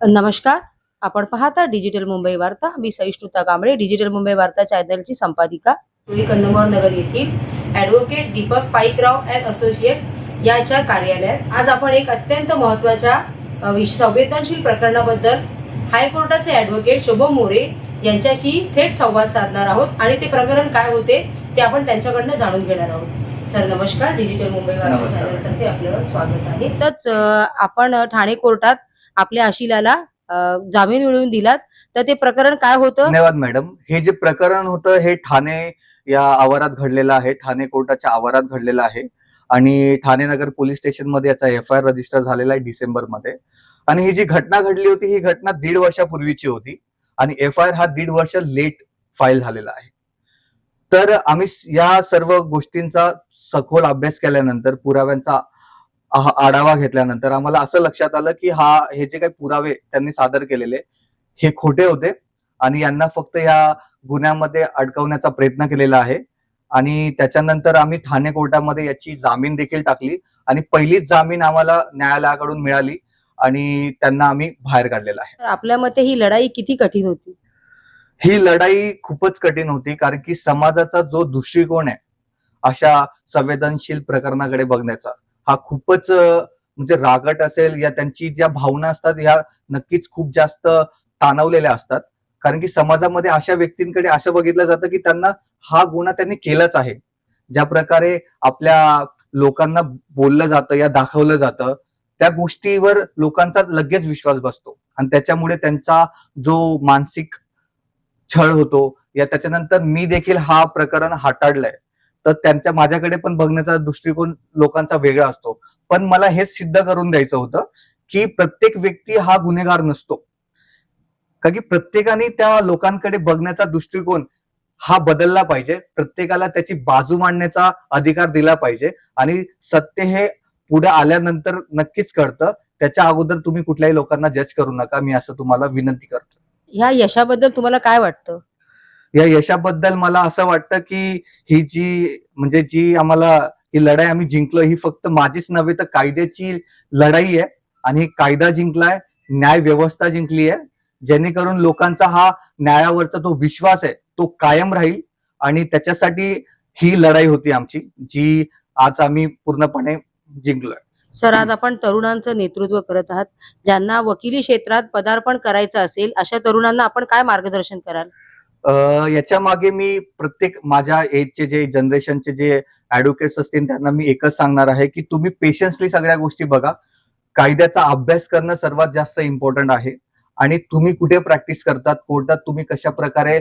नमस्कार. आपण पाहता डिजिटल मुंबई वार्ता. मी सहिष्णुता कांबळे, डिजिटल मुंबई वार्ता चॅनलची संपादिका. कंदमवार नगर येथील advocate Deepak Paikrao and associate याच्या कार्यालयात आज आपण एक अत्यंत महत्त्वाच्या संवेदनशील प्रकरणाबद्दल हायकोर्टाचे ॲडव्होकेट शुभम मोरे यांच्याशी थेट संवाद साधणार आहोत आणि ते प्रकरण काय होते ते आपण त्यांच्याकडनं जाणून घेणार आहोत. सर नमस्कार. डिजिटल मुंबई वार्ता चॅनलतर्फे आपलं स्वागत आहे. तच आपण ठाणे कोर्टात आपल्या आशिलाला जामीन मिळवून दिलात, तर ते प्रकरण काय होतं? धन्यवाद मॅडम. हे जे प्रकरण होतं हे ठाणे या आवारात घडलेलं आहे, ठाणे कोर्टाच्या आवारात घडलेलं आहे आणि ठाणे नगर पोलीस स्टेशन मध्ये याचा FIR रजिस्टर झालेला आहे डिसेंबरमध्ये. आणि ही जी घटना घडली होती ही घटना 1.5 वर्षापूर्वीची होती आणि FIR हा 1.5 वर्ष लेट फाईल झालेला आहे. तर आम्ही या सर्व गोष्टींचा सखोल अभ्यास केल्यानंतर, पुराव्यांचा आढावा घेतल्यानंतर आम्हाला असं लक्षात आलं की हे जे काही पुरावे त्यांनी सादर केलेले हे खोटे होते आणि यांना फक्त या गुन्ह्यामध्ये अडकवण्याचा प्रयत्न केलेला आहे. आणि त्याच्यानंतर आम्ही ठाणे कोर्टामध्ये याची जामीन देखील टाकली आणि पहिलीच जामीन आम्हाला न्यायालयाकडून मिळाली आणि त्यांना आम्ही बाहेर काढलेला आहे. आपल्या मते ही लढाई किती कठीण होती? ही लढाई खूपच कठीण होती, कारण की समाजाचा जो दृष्टिकोन आहे अशा संवेदनशील प्रकरणाकडे बघण्याचा हा खूपच म्हणजे रागट असेल, या त्यांची ज्या भावना असतात ह्या नक्कीच खूप जास्त ताणवलेल्या असतात. कारण की समाजामध्ये अशा व्यक्तींकडे असं बघितलं जातं की त्यांना हा गुन्हा त्यांनी केलाच आहे. ज्या प्रकारे आपल्या लोकांना बोललं जातं या दाखवलं जातं त्या गोष्टीवर लोकांचा लगेच विश्वास बसतो आणि त्याच्यामुळे त्यांचा जो मानसिक छळ होतो. या त्याच्यानंतर मी देखील हा प्रकरण हाताळलंय, तर माझ्याकडे पण बघण्याचा दृष्टिकोन लोकांचा वेगळा असतो. पण मला हेच सिद्ध करून द्यायचं होतं की प्रत्येक व्यक्ती हा गुन्हेगार नसतो, कारण की प्रत्येकाने त्या लोकांकडे बघण्याचा दृष्टिकोन हा बदलला पाहिजे. प्रत्येकाला त्याची बाजू मांडण्याचा अधिकार दिला पाहिजे आणि सत्य हे पुढे आल्यानंतर नक्कीच कळतं. त्याच्या अगोदर तुम्ही कुठल्याही लोकांना जज करू नका, मी असं तुम्हाला विनंती करतो. ह्या यशाबद्दल तुम्हाला काय वाटतं? या यशाबद्दल मला असं वाटतं की ही जी आम्हाला ही लढाई आम्ही जिंकलो ही फक्त माझीच नव्हे तर कायद्याची लढाई आहे आणि कायदा जिंकलाय, न्याय व्यवस्था जिंकली आहे, जेणेकरून लोकांचा हा न्यायावरचा तो विश्वास आहे तो कायम राहील. आणि त्याच्यासाठी ही लढाई होती आमची, जी आज आम्ही पूर्णपणे जिंकलोय. सर, आज आपण तरुणांचं नेतृत्व करत आहात. ज्यांना वकिली क्षेत्रात पदार्पण करायचं असेल अशा तरुणांना आपण काय मार्गदर्शन कराल? याच्या मागे मी प्रत्येक माझ्या एजचे जे जनरेशनचे जे ऍडव्होकेट्स असतील त्यांना मी एकच सांगणार आहे की तुम्ही पेशन्सली सगळ्या गोष्टी बघा. कायद्याचा अभ्यास करणं सर्वात जास्त इम्पॉर्टंट आहे आणि तुम्ही कुठे प्रॅक्टिस करतात, कोर्टात तुम्ही कशा प्रकारे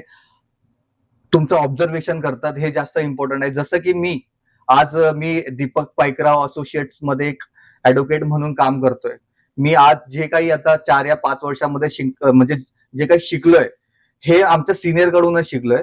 तुमचं ऑब्झर्वेशन करतात हे जास्त इम्पॉर्टंट आहे. जसं की मी दीपक पाईकराव असोसिएट्स मध्ये एक ऍडव्होकेट म्हणून काम करतोय. मी आज जे काही आता 4 या 5 वर्षामध्ये म्हणजे जे काही शिकलोय हे आमच्या सिनियर कडूनच शिकलोय.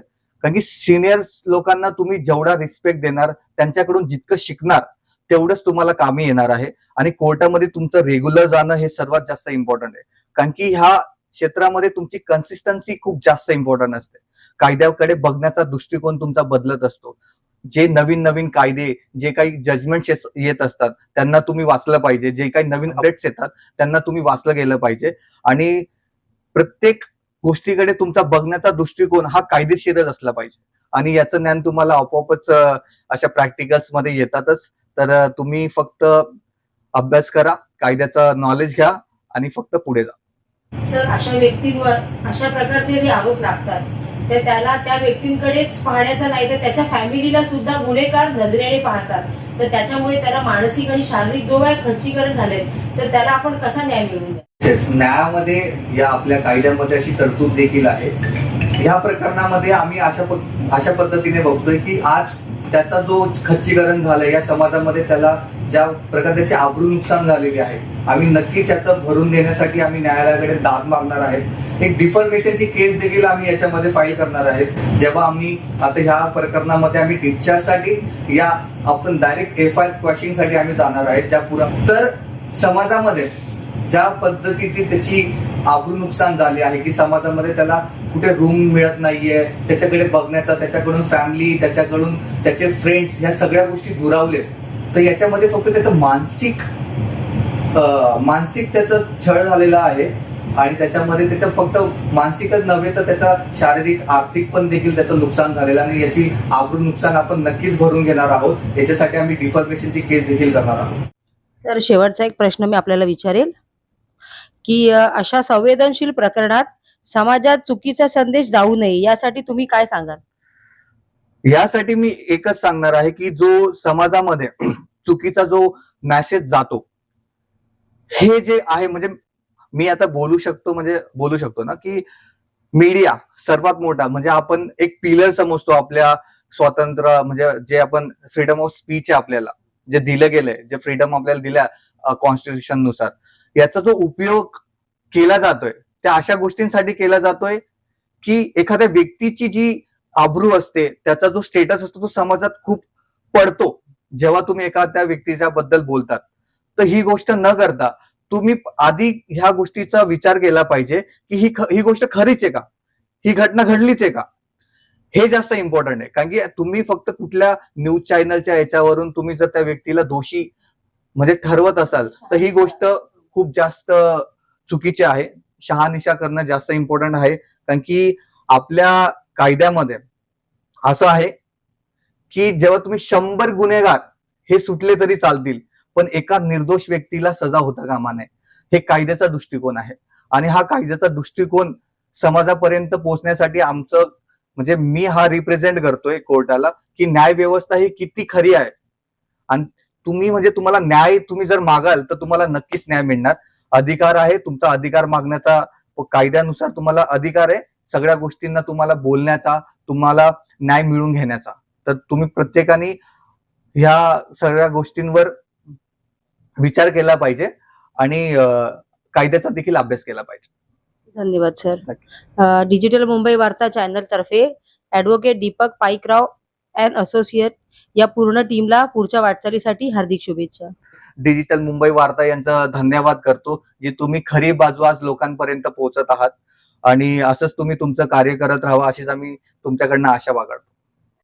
कारण की सिनियर लोकांना तुम्ही जेवढा रिस्पेक्ट देणार, त्यांच्याकडून जितकं शिकणार तेवढंच तुम्हाला कामी येणार आहे. आणि कोर्टामध्ये तुमचं रेग्युलर जाणं हे सर्वात जास्त इम्पॉर्टंट आहे, कारण की ह्या क्षेत्रामध्ये तुमची कन्सिस्टन्सी खूप जास्त इम्पॉर्टंट असते. कायद्याकडे बघण्याचा दृष्टिकोन तुमचा बदलत असतो. जे नवीन नवीन कायदे, जे काही जजमेंट्स येत असतात त्यांना तुम्ही वाचलं पाहिजे. जे काही नवीन अपडेट्स येतात त्यांना तुम्ही वाचलं गेलं पाहिजे. आणि प्रत्येक गोष्टीकडे तुमचा बघण्याचा दृष्टिकोन हा कायदेशीरच असला पाहिजे. आणि याचं ज्ञान तुम्हाला आपोआपच अशा प्रॅक्टिकल्स मध्ये येतातच. तर तुम्ही फक्त अभ्यास करा, कायद्याचं नॉलेज घ्या आणि फक्त पुढे जा. सर, अशा व्यक्तींवर अशा प्रकारचे जे आरोप लागतात तर त्याला त्या व्यक्तींकडेच पाहण्याचं नाही तर त्याच्या फॅमिलीला सुद्धा गुन्हेगार नजरेने पाहतात. तर त्याच्यामुळे त्याला मानसिक आणि शारीरिक जो काही खच्चीकरण झाले तर त्याला आपण कसा न्याय मिळवून द्या? न्यायामध्ये या आपल्या कायद्यामध्ये अशी तरतूद देखील आहे. ह्या प्रकरणामध्ये आम्ही अशा पद्धतीने बघतोय की आज त्याचा जो खच्चीकरण झालंय या समाजामध्ये, त्याला ज्या प्रकारे त्याचे आबरू नुकसान झालेले आहे, आम्ही नक्कीच याचं भरून देण्यासाठी आम्ही न्यायालयाकडे दाद मागणार आहे. एक डिफॉर्मेशनची केस देखील आम्ही याच्यामध्ये फाईल करणार आहेत. जेव्हा आम्ही आता ह्या प्रकरणामध्ये आम्ही डिस्चार्जसाठी या आपण डायरेक्ट FIR क्वॅशिंगसाठी आम्ही जाणार आहेत. तर समाजामध्ये ज्या पद्धतीची त्याची आबरू नुकसान झाले आहे की समाजामध्ये त्याला कुठे रूम मिळत नाहीये, त्याच्याकडे बघण्याचा, त्याच्याकडून फॅमिली, त्याच्याकडून त्याचे फ्रेंड्स, ह्या सगळ्या गोष्टी दुरावले. तर याच्यामध्ये फक्त त्याचं मानसिक त्याचं छळ झालेला आहे. आणि त्याच्यामध्ये त्याचं फक्त मानसिकच नव्हे तर त्याचा शारीरिक आर्थिक पण देखील त्याचं नुकसान झालेलं आणि याची आबरू नुकसान आपण नक्कीच भरून घेणार आहोत. याच्यासाठी आम्ही डिफॉर्मेशनची केस देखील करणार आहोत. सर, शेवटचा एक प्रश्न मी आपल्याला विचारेल की अशा संवेदनशील प्रकरणात समाजात चुकीचा संदेश जाऊ नये यासाठी तुम्ही काय सांगाल? यासाठी मी एकच सांगणार आहे की जो समाजामध्ये चुकीचा जो मेसेज जातो, हे जे आहे म्हणजे मी आता बोलू शकतो ना की मीडिया सर्वात मोठा म्हणजे आपण एक पिलर समजतो आपल्या स्वातंत्र्य म्हणजे जे आपण फ्रीडम ऑफ स्पीच आहे आपल्याला जे दिलं गेलंय, जे फ्रीडम आपल्याला दिल्या कॉन्स्टिट्यूशन नुसार, याचा जो उपयोग केला जातोय त्या अशा गोष्टींसाठी केला जातोय की एखाद्या व्यक्तीची जी आबरू असते, त्याचा जो स्टेटस असतो तो समाजात खूप पडतो जेव्हा तुम्ही एखाद्या व्यक्तीच्या बद्दल बोलतात. तर ही गोष्ट न करता तुम्ही आधी ह्या गोष्टीचा विचार केला पाहिजे की ही गोष्ट खरीच आहे का, ही घटना घडलीच आहे का, हे जास्त इम्पॉर्टंट आहे. कारण की तुम्ही फक्त कुठल्या न्यूज चॅनलच्या याच्यावरून तुम्ही जर त्या व्यक्तीला दोषी म्हणजे ठरवत असाल तर ही गोष्ट खूप जास्त चुकीची आहे. शहानिशा करणं जास्त इम्पॉर्टंट आहे. कारण की आपल्या कायद्यामध्ये असं आहे की जेव्हा तुम्ही 100 गुन्हेगार हे सुटले तरी चालतील, पण एका निर्दोष व्यक्तीला सजा होता कामा नये. हे कायद्याचा दृष्टिकोन आहे आणि हा कायद्याचा दृष्टिकोन समाजापर्यंत पोहोचण्यासाठी आमचं म्हणजे मी हा रिप्रेझेंट करतोय कोर्टाला की न्याय व्यवस्था ही किती खरी आहे आणि तुम्ही म्हणजे तुम्हाला न्याय तुम्ही जर मागाल तर तुम्हाला नक्कीच न्याय मिळणार. अधिकार आहे तुमचा, अधिकार मागण्याचा कायद्यानुसार तुम्हाला अधिकार आहे. सगळ्या गोष्टींना तुम्हाला बोलण्याचा, तुम्हाला न्याय मिळवून घेण्याचा. तर तुम्ही प्रत्येकाने ह्या सगळ्या गोष्टींवर विचार केला पाहिजे आणि कायद्याचा देखील अभ्यास केला पाहिजे. धन्यवाद सर. डिजिटल मुंबई वार्ता चॅनल तर्फे advocate Deepak Paikrao and associate या पूर्ण टीमला पुढच्या वाटचालीसाठी हार्दिक शुभेच्छा. डिजिटल मुंबई वार्ता यांचा धन्यवाद करतो, जी तुम्ही खरी बाजू आज लोकांपर्यंत पोहोचत आहात आणि असंच तुम्ही तुमचं कार्य करत राहावं अशीच आम्ही तुमच्याकडनं आशा बाळगतो.